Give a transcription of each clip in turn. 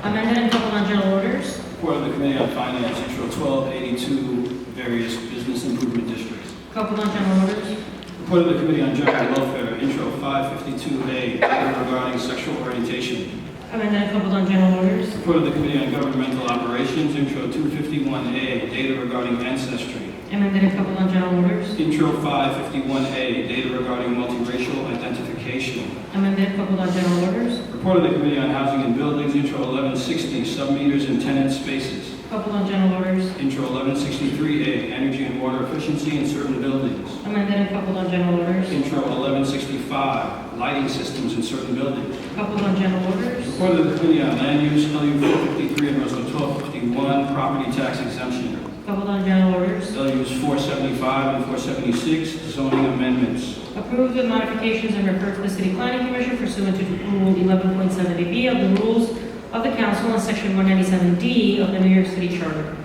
Amended and coupled on general orders. Report of the Committee on Finance, Intro 1282, various business improvement districts. Coupled on general orders. Report of the Committee on General Welfare, Intro 552A, data regarding sexual orientation. Amended and coupled on general orders. Report of the Committee on Governmental Operations, Intro 251A, data regarding ancestry. Amended and coupled on general orders. Intro 551A, data regarding multiracial identification. Amended and coupled on general orders. Report of the Committee on Housing and Buildings, Intro 1160, submeters and tenant spaces. Coupled on general orders. Intro 1163A, energy and water efficiency in certain buildings. Amended and coupled on general orders. Intro 1165, lighting systems in certain buildings. Coupled on general orders. Report of the Committee on Land Use, LU 453 and Resolution 1251, property tax exemption. Coupled on general orders. LUs 475 and 476, zoning amendments. Approved with modifications and referred to the City Planning Commission pursuant to Rule 11.70B of the Rules of the Council and Section 197D of the New York City Charter.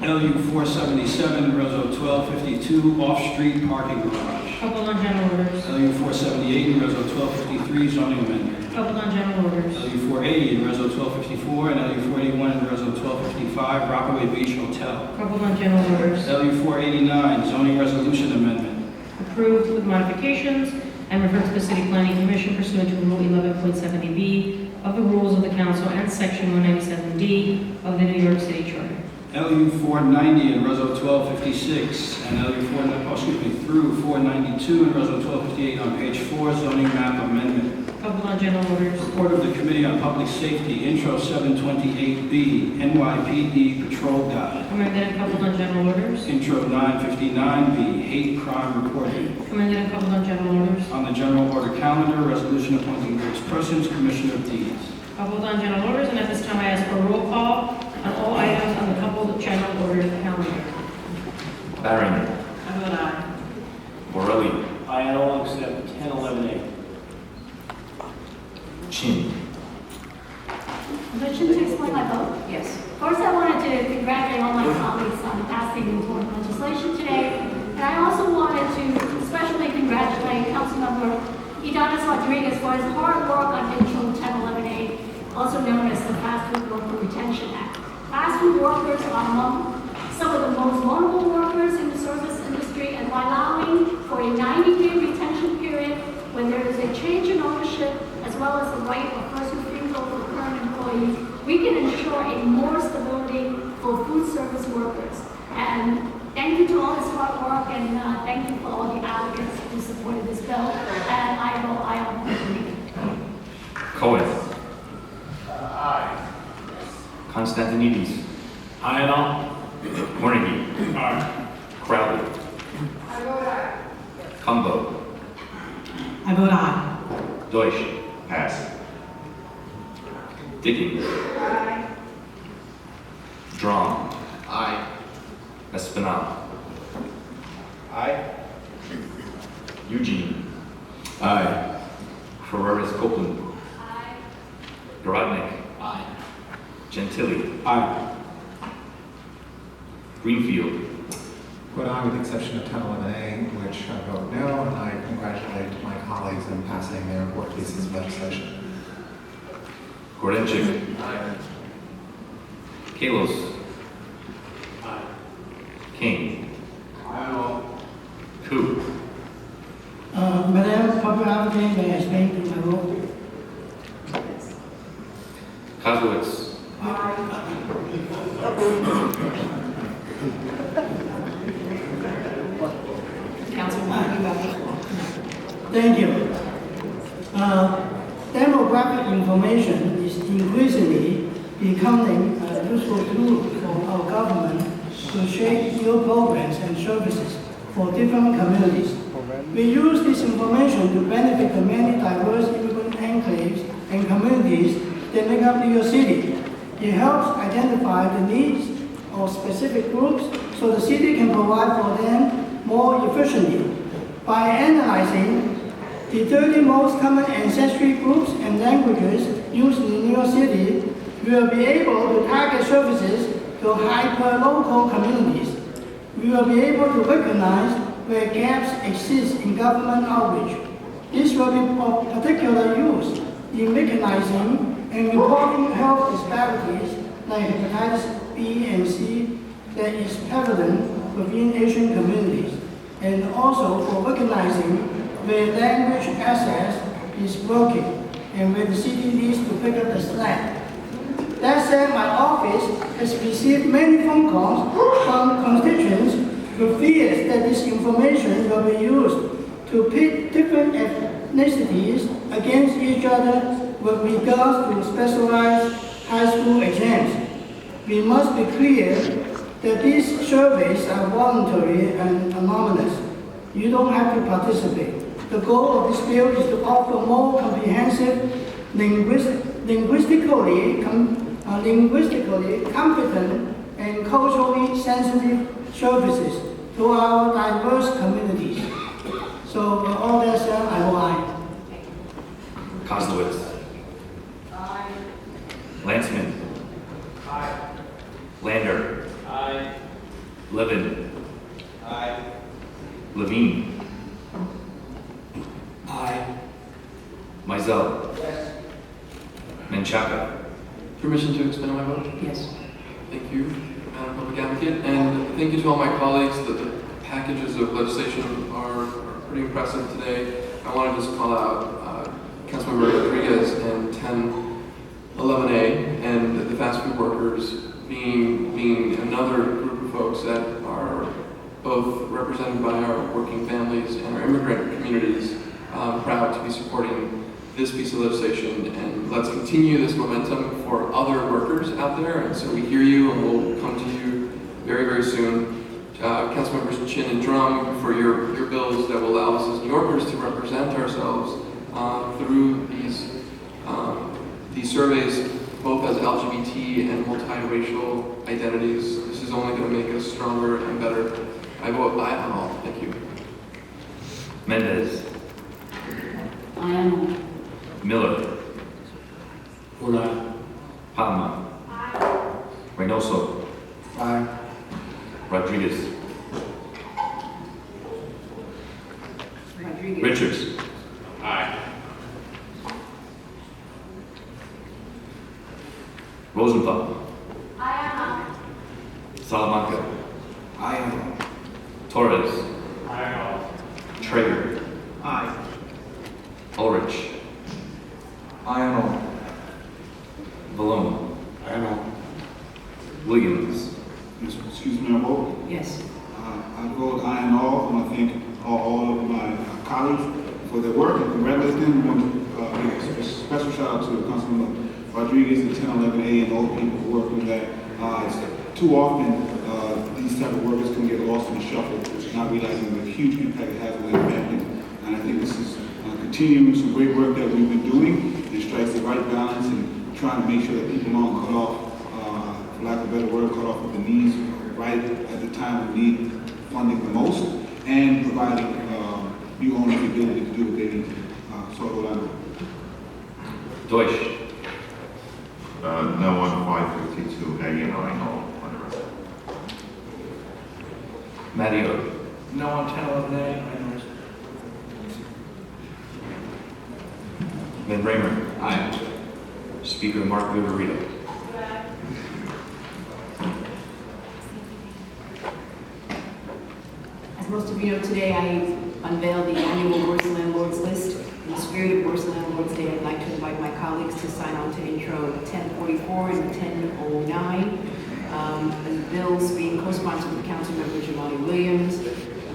LU 477, Resolution 1252, off-street parking garage. Coupled on general orders. LU 478 and Resolution 1253, zoning amendment. Coupled on general orders. LU 480 and Resolution 1254, and LU 481 and Resolution 1255, Rockaway Beach Hotel. Coupled on general orders. LU 489, zoning resolution amendment. Approved with modifications and referred to the City Planning Commission pursuant to Rule 11.70B of the Rules of the Council and Section 197D of the New York City Charter. LU 490 and Resolution 1256, and LU 4, through 492 and Resolution 1258 on page 4, zoning map amendment. Coupled on general orders. Report of the Committee on Public Safety, Intro 728B, NYPD Patrol Guide. Amended and coupled on general orders. Intro 959B, Hate Crime Reporting. Amended and coupled on general orders. On the General Order Calendar, resolution appointing various persons, Commissioner of Deeds. Coupled on general orders, and at this time I ask for a roll call on all items on the coupled general order calendar. Barron. I vote aye. Borelli. I all except 1011A. Chin. Permission to explain my vote? Yes. First, I wanted to congratulate all my colleagues on passing important legislation today. And I also wanted to especially congratulate Councilmember Idanis Rodriguez for his hard work on Intro 1011A, also known as the Fast Food Worker Retention Act. Fast food workers are among some of the most vulnerable workers in the service industry, and by allowing for a 90-day retention period when there is a change in ownership, as well as the right of first refusal for current employees, we can ensure a more stability for food service workers. And thank you to all this hard work, and thank you for all the advocates who supported this bill. And I vote aye on the Cohen. Aye. Constantinides. Aye and all. Carnegie. Aye. Crowley. I vote aye. Combo. I vote aye. Deutsch. Pass. Dickens. Aye. Drum. Aye. Espinal. Aye. Eugene. Aye. Ferreras Copeland. Aye. Garodnik. Aye. Gentili. Aye. Greenfield. Vote aye with the exception of 1011A, which I vote no, and I congratulate my colleagues in passing their four pieces of legislation. Korenchik. Aye. Kalos. Aye. King. Aye. Koo. Madam Public Advocate, may I explain my vote? Kozowitz. Thank you. Demographic information is increasingly becoming a useful tool for our government to shape new programs and services for different communities. We use this information to benefit the many diverse immigrant enclaves and communities that make up New York City. It helps identify the needs of specific groups so the city can provide for them more efficiently. By analyzing the 30 most common ancestry groups and languages used in New York City, we will be able to target services to hyper-local communities. We will be able to recognize where gaps exist in government outreach. This will be of particular use in recognizing and reporting health like hepatitis B and C that is prevalent within Asian communities, and also for recognizing where language access is working and where the city needs to pick up the slack. That said, my office has received many phone calls from constituents with fears that this information will be used to pit different ethnicities against each other with regards to specialized high school exams. We must be clear that these surveys are voluntary and anonymous. You don't have to participate. The goal of this bill is to offer more comprehensive, linguistically competent and culturally sensitive services to our diverse communities. So with all that said, I will aye. Kozlowitz. Aye. Landsman. Aye. Lander. Aye. Levin. Aye. Levine. Aye. Mizell. Yes. Menchaca. Permission to expend my vote? Yes. Thank you, Madam Public Advocate, and thank you to all my colleagues. The packages of legislation are pretty impressive today. I want to just call out Councilmember Rodriguez and 1011A and the fast food workers being another group of folks that are both represented by our working families and our immigrant communities. Proud to be supporting this piece of legislation, and let's continue this momentum for other workers out there. And so we hear you, and we'll come to you very, very soon. Councilmembers Chin and Drum, for your bills that will allow us as New Yorkers to represent ourselves through these surveys, both as LGBT and multiracial identities. This is only going to make us stronger and better. I vote aye on all. Thank you. Mendez. I am. Miller. Aye. Palma. Aye. Reynoso. Aye. Rodriguez. Rodriguez. Richards. Aye. Rosenthal. Aye. Salamanca. Aye. Torres. Aye. Traeger. Aye. Ulrich. Aye on all. Valone. Aye on all. Williams. Excuse me, I vote. Yes. I vote aye and all. I want to thank all of my colleagues for their work and congratulate them. I want to give a special shout out to Councilman Rodriguez and 1011A and all the people who work with that. It's too often these type of workers can get lost in the shuffle, not realizing the huge impact it has on their families. And I think this is continuing some great work that we've been doing. It strikes the right balance and trying to make sure that people aren't cut off, for lack of a better word, cut off at the knees right at the time we need funding the most, and providing new owners the ability to do what they need. So what I vote. Deutsch. No on 552, A and I no on the rest. Matteo. No on 1011A. Aye. Van Bramer. Aye. Speaker Mark Viverito. As most of you know, today I unveiled the annual Worst Landlords list. In the spirit of Worst Landlords Day, I'd like to invite my colleagues to sign on to intro 1044 and 1009. The bills being co-sponsored with Councilmember Jamali Williams.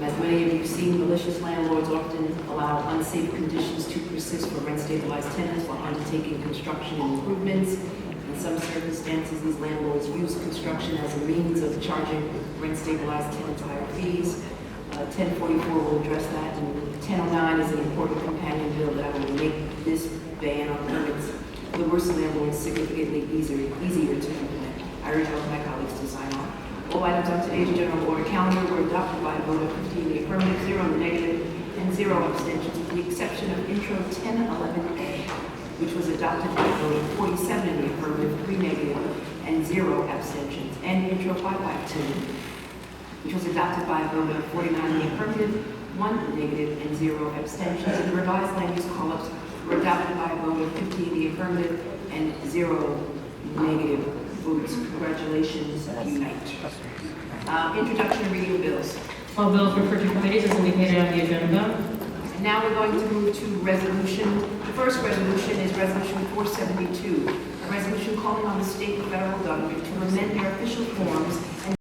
As many of you have seen, malicious landlords often allow unsafe conditions to persist for rent-stabilized tenants while undertaking construction and improvements. In some circumstances, these landlords use construction as a means of charging rent-stabilized tenants higher fees. 1044 will address that, and 1009 is an important companion bill that will make this ban on limits the worst landlords significantly easier to implement. I urge all of my colleagues to sign on. All items on today's general order calendar were adopted by a vote of 50 in the affirmative, 0 in the negative, and 0 abstentions, with the exception of intro 1011A, which was adopted by a vote of 47 in the affirmative, 3 negative, and 0 abstentions, and intro 552, which was adopted by a vote of 49 in the affirmative, 1 negative, and 0 abstentions. And the revised land use call-ups were adopted by a vote of 50 in the affirmative and 0 negative votes students. Congratulations, Unite. Introduction and reading of bills. All bills referred to committees as indicated on the agenda. And now we're going to move to resolution. The first resolution is Resolution 472, a resolution calling on the state and federal government to amend their official forms and